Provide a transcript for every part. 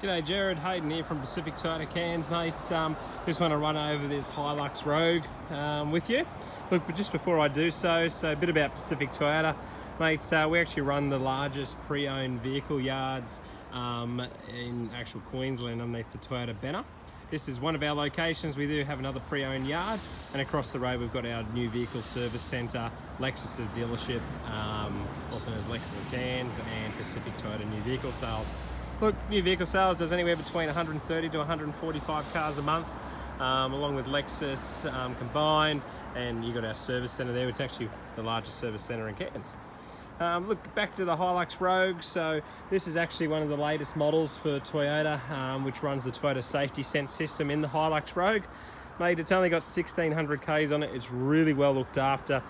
G'day Gerard, Hayden here from Pacific Toyota Cairns, mate. Just want to run over this Hilux Rogue with you. Look, but just before I do so a bit about Pacific Toyota, mate. We actually run the largest pre-owned vehicle yards in actual Queensland underneath the Toyota banner. This is one of our locations. We do have another pre-owned yard, and across the road we've got our new vehicle service centre, Lexus dealership, also known as Lexus of Cairns, and Pacific Toyota new vehicle sales. Look, new vehicle sales does anywhere between 130 to 145 cars a month, along with Lexus combined, and you've got our service centre there, which is actually the largest service centre in Cairns. Look, back to the Hilux Rogue. So this is actually one of the latest models for Toyota, which runs the Toyota Safety Sense system in the Hilux Rogue. Mate, it's only got 1600 Ks on it. It's really well looked after.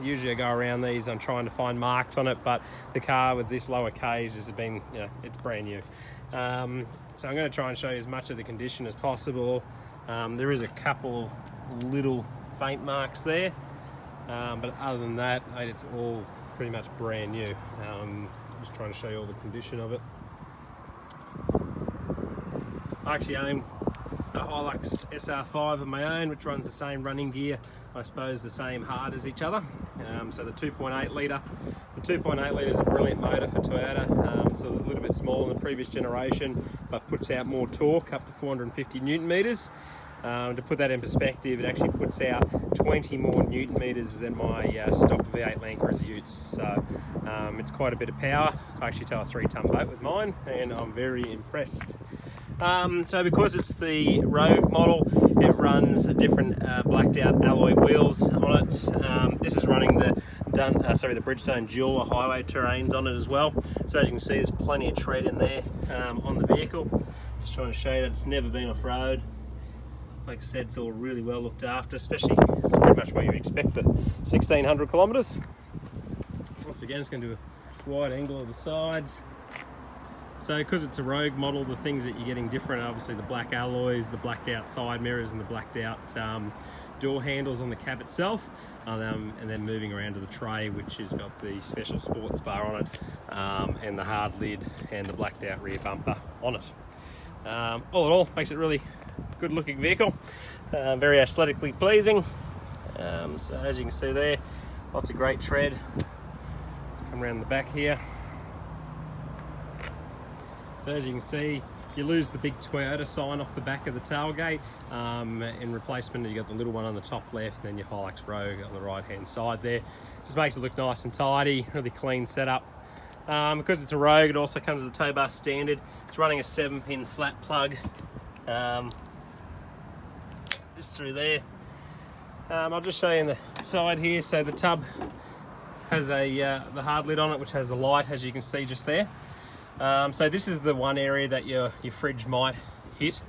Usually I go around these, I'm trying to find marks on it, but the car with this lower Ks has been, it's brand new. So I'm going to try and show you as much of the condition as possible. There is a couple of little faint marks there. But other than that, mate, it's all pretty much brand new. Just trying to show you all the condition of it. I actually own a Hilux SR5 of my own, which runs the same running gear, I suppose the same hard as each other. So the 2.8 litre. The 2.8 litre is a brilliant motor for Toyota. It's a little bit smaller than the previous generation, but puts out more torque, up to 450 Newton metres. To put that in perspective, it actually puts out 20 more Newton meters than my stock V8 Land Cruiser Utes. So it's quite a bit of power. I actually tow a 3-ton boat with mine, and I'm very impressed. So because it's the Rogue model, it runs a different blacked out alloy wheels on it. This is running the Bridgestone dual highway terrains on it as well. So as you can see, there's plenty of tread in there on the vehicle. Just trying to show you that it's never been off road. Like I said, it's all really well looked after, especially it's pretty much what you expect for 1600 kilometres. Once again, it's going to do a wide angle of the sides. So because it's a Rogue model, the things that you're getting different are obviously the black alloys, the blacked out side mirrors, and the blacked out door handles on the cab itself, and then moving around to the tray, which has got the special sports bar on it, and the hard lid and the blacked out rear bumper on it. All in all, makes it really good looking vehicle, very aesthetically pleasing. So as you can see there, lots of great tread. Let's come around the back here. So as you can see, you lose the big Toyota sign off the back of the tailgate. In replacement, you got the little one on the top left, and then your Hilux Rogue on the right hand side there. Just makes it look nice and tidy, really clean setup. Because it's a Rogue, it also comes with a tow bar standard. It's running a 7-pin flat plug. Just through there. I'll just show you in the side here. So the tub has the hard lid on it, which has the light, as you can see just there. So this is the one area that your fridge might hit.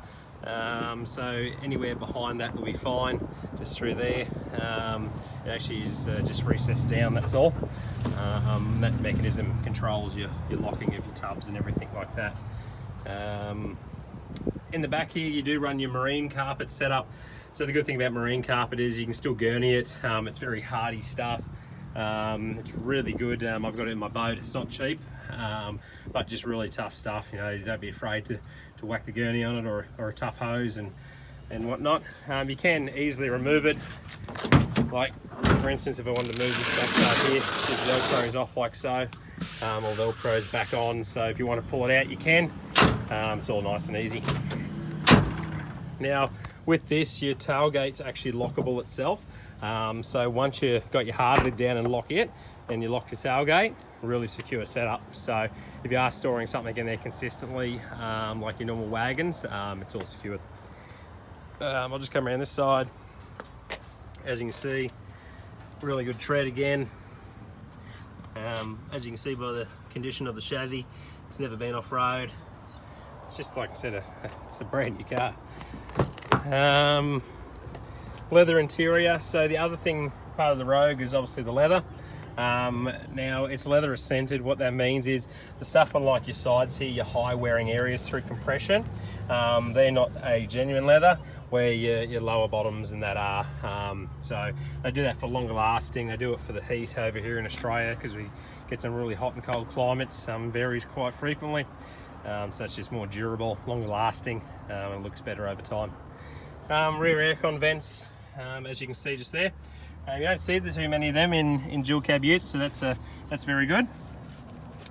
So anywhere behind that will be fine, just through there. It actually is just recessed down, that's all. That mechanism controls your locking of your tubs and everything like that. In the back here, you do run your marine carpet setup. So the good thing about marine carpet is you can still gurney it. It's very hardy stuff. It's really good. I've got it in my boat. It's not cheap, but just really tough stuff. Don't be afraid to whack the gurney on it, or a tough hose and whatnot. You can easily remove it. Like for instance, if I wanted to move this backside here, this Velcro is off like so, or Velcro's back on. So if you want to pull it out, you can. It's all nice and easy. Now with this, your tailgate's actually lockable itself. So once you've got your hard lid down and lock it, and you lock your tailgate, really secure setup. So if you are storing something in there consistently, like your normal wagons, it's all secured. I'll just come around this side. As you can see, really good tread again. As you can see by the condition of the chassis, it's never been off road. It's just, like I said, it's a brand new car. Leather interior. So the other thing, part of the Rogue, is obviously the leather. Now it's leather scented. What that means is the stuff on like your sides here, your high wearing areas through compression, they're not a genuine leather, where your lower bottoms and that are. So they do that for longer lasting. They do it for the heat over here in Australia, because we get some really hot and cold climates. Varies quite frequently. so that's just more durable, longer lasting, and it looks better over time. Rear aircon vents, as you can see just there. You don't see too many of them in dual cab utes, so that's very good.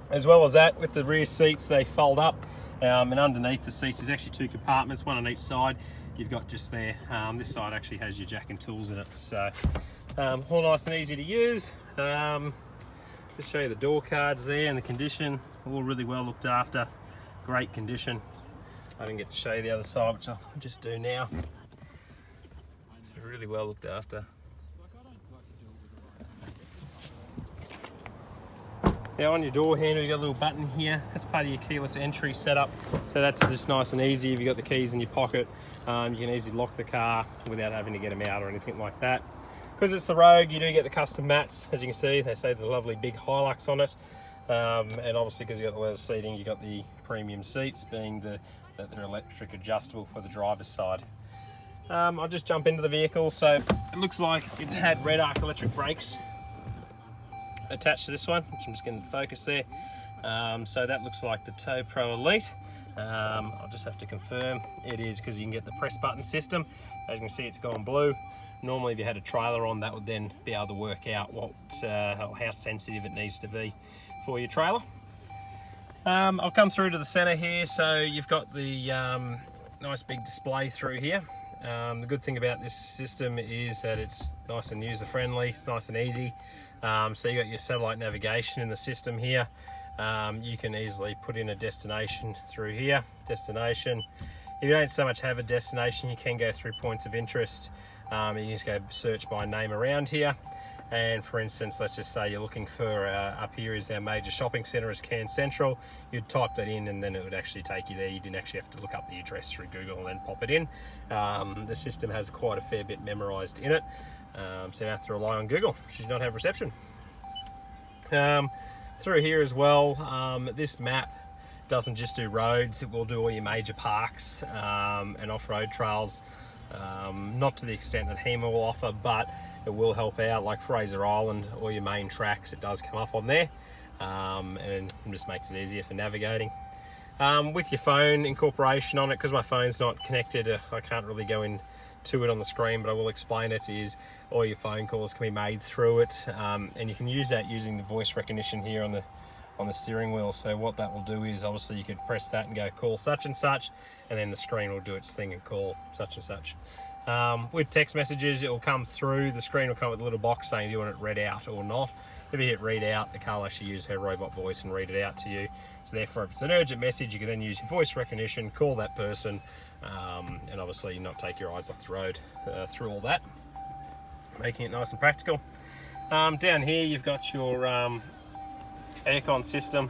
As well as that, with the rear seats, they fold up, and underneath the seats there's actually 2 compartments, one on each side. You've got just there, this side actually has your jack and tools in it, so all nice and easy to use. Just show you the door cards there and the condition, all really well looked after, great condition. I didn't get to show you the other side, which I'll just do now. So really well looked after. Now on your door handle, you've got a little button here. That's part of your keyless entry setup. So that's just nice and easy. If you've got the keys in your pocket, you can easily lock the car without having to get them out or anything like that. Because it's the Rogue, you do get the custom mats. As you can see, they say the lovely big Hilux on it. And obviously because you've got the leather seating, you've got the premium seats, being that they're electric adjustable for the driver's side. I'll just jump into the vehicle. So it looks like it's had red arc electric brakes attached to this one, which I'm just going to focus there. So that looks like the Tow Pro Elite. I'll just have to confirm it is, because you can get the press button system. As you can see, it's gone blue. Normally if you had a trailer on, that would then be able to work out how sensitive it needs to be for your trailer. I'll come through to the center here. So you've got the nice big display through here. The good thing about this system is that it's nice and user friendly, it's nice and easy. So you got your satellite navigation in the system here. You can easily put in a destination through here, destination. If you don't so much have a destination, you can go through points of interest. You can just go search by name around here. And for instance, let's just say you're looking for, up here is our major shopping centre is Cairns Central. You'd type that in and then it would actually take you there. You didn't actually have to look up the address through Google and then pop it in. The system has quite a fair bit memorised in it. So you don't have to rely on Google, should you not have reception. Through here as well, this map doesn't just do roads, it will do all your major parks and off-road trails. Not to the extent that HEMA will offer, but it will help out, like Fraser Island, all your main tracks, it does come up on there, and it just makes it easier for navigating. With your phone incorporation on it, because my phone's not connected, I can't really go into it on the screen, but I will explain it, is all your phone calls can be made through it, and you can use that using the voice recognition here on the steering wheel. So what that will do is, obviously you could press that and go call such and such, and then the screen will do its thing and call such and such. With text messages, it will come through, the screen will come with a little box saying do you want it read out or not. If you hit read out, the car will actually use her robot voice and read it out to you. So therefore, if it's an urgent message, you can then use your voice recognition, call that person, and obviously not take your eyes off the road through all that, making it nice and practical. Down here you've got your aircon system.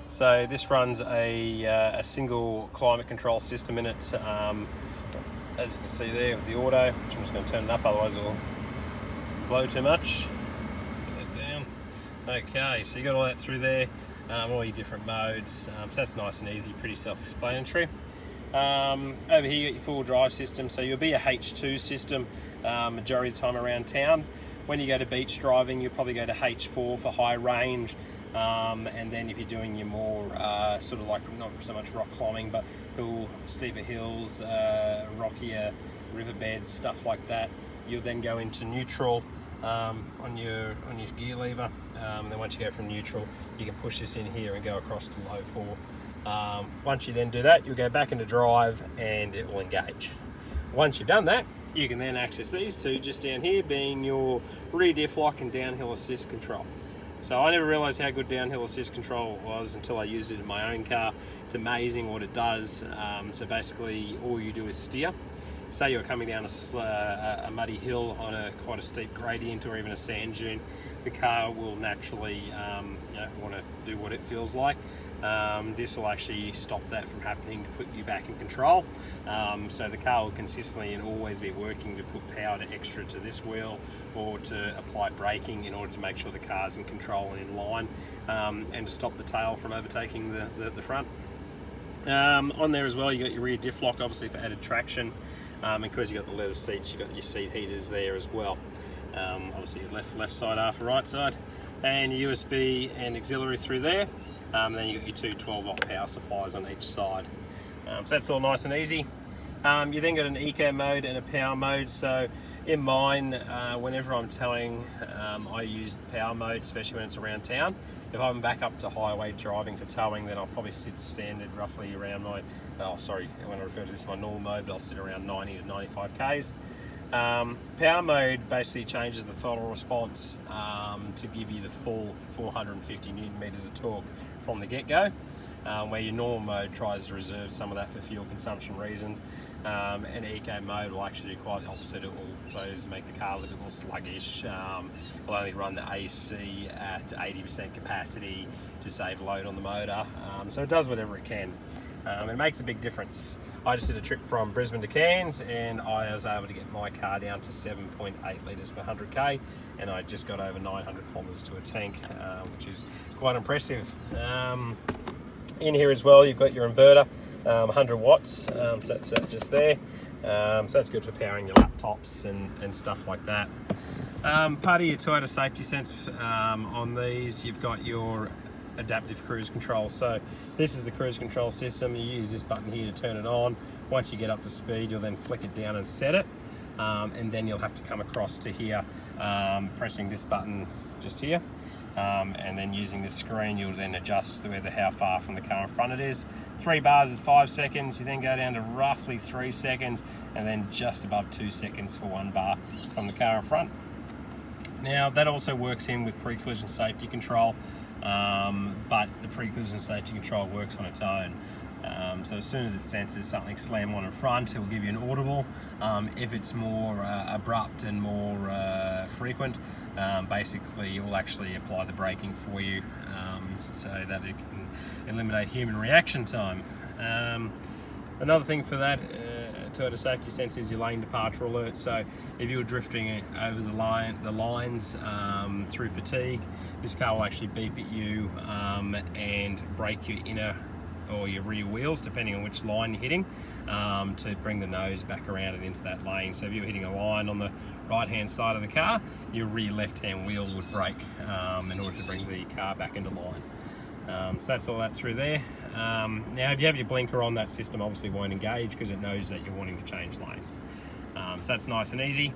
So this runs a single climate control system in it, as you can see there with the auto, which I'm just going to turn it up, otherwise it will blow too much. Put that down. Okay, so you got all that through there, all your different modes, so that's nice and easy, pretty self-explanatory. Over here you got your full drive system, so you'll be a H2 system majority of the time around town. When you go to beach driving, you'll probably go to H4 for high range. And then if you're doing your more sort of like not so much rock climbing, but steeper hills, rockier riverbeds, stuff like that, you'll then go into neutral on your gear lever. And then once you go from neutral, you can push this in here and go across to low 4. Once you then do that, you'll go back into drive and it will engage. Once you've done that, you can then access these two just down here, being your rear diff lock and downhill assist control. So I never realised how good downhill assist control was until I used it in my own car. It's amazing what it does. So basically all you do is steer. Say you're coming down a muddy hill on quite a steep gradient or even a sand dune, the car will naturally want to do what it feels like. This will actually stop that from happening to put you back in control. So the car will consistently and always be working to put power extra to this wheel or to apply braking in order to make sure the car's in control and in line, and to stop the tail from overtaking the front. On there as well, you got your rear diff lock, obviously for added traction, and because you got the leather seats, you got your seat heaters there as well. Obviously left side, half right side. and your USB and auxiliary through there. Then you got your two 12-volt power supplies on each side. So that's all nice and easy. You then got an eco mode and a power mode. So in mine, whenever I'm towing, I use the power mode, especially when it's around town. If I'm back up to highway driving for towing, then I'll probably sit standard roughly around my, when I refer to this, my normal mode, but I'll sit around 90 to 95 Ks. Power mode basically changes the throttle response to give you the full 450 Newton meters of torque from the get-go. Where your normal mode tries to reserve some of that for fuel consumption reasons. And eco mode will actually do quite the opposite. It will make the car a little bit more sluggish. Will only run the AC at 80% capacity to save load on the motor. So it does whatever it can. It makes a big difference. I just did a trip from Brisbane to Cairns, and I was able to get my car down to 7.8 litres per 100k, and I just got over 900 kilometres to a tank, which is quite impressive. In here as well, you've got your inverter, 100 watts, so that's just there. So that's good for powering your laptops and stuff like that. Part of your Toyota safety sense on these, you've got your adaptive cruise control. So this is the cruise control system. You use this button here to turn it on. Once you get up to speed, you'll then flick it down and set it. And then you'll have to come across to here, pressing this button just here. And then using this screen, you'll then adjust how far from the car in front it is. 3 bars is 5 seconds. You then go down to roughly 3 seconds, and then just above 2 seconds for 1 bar from the car in front. Now that also works in with pre-collision safety control, but the pre-collision safety control works on its own. So as soon as it senses something slam on in front, it will give you an audible. If it's more abrupt and more frequent, basically it will actually apply the braking for you, so that it can eliminate human reaction time. Another thing for that Toyota Safety Sense is your lane departure alert. So if you're drifting over the lines through fatigue, this car will actually beep at you and brake your inner or your rear wheels, depending on which line you're hitting, to bring the nose back around and into that lane. So if you're hitting a line on the right hand side of the car, your rear left hand wheel would brake in order to bring the car back into line. So that's all that through there. Now if you have your blinker on, that system obviously won't engage because it knows that you're wanting to change lanes. So that's nice and easy.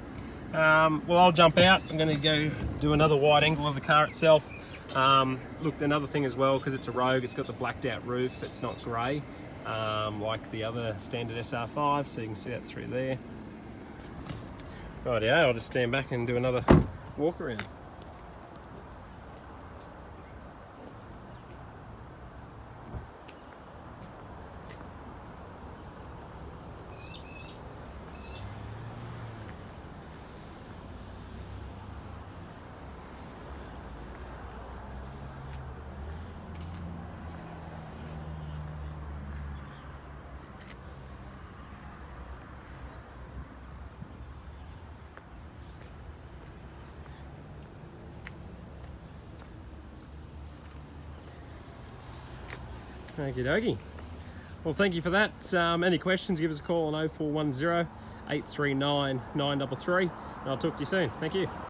Well, I'll jump out. I'm going to go do another wide angle of the car itself. Look, another thing as well, because it's a Rogue, it's got the blacked out roof. It's not grey like the other standard SR5, so you can see that through there. Rightio, I'll just stand back and do another walk around. Okie dokie. Well, thank you for that. Any questions, give us a call on 0410 839 933, and I'll talk to you soon. Thank you.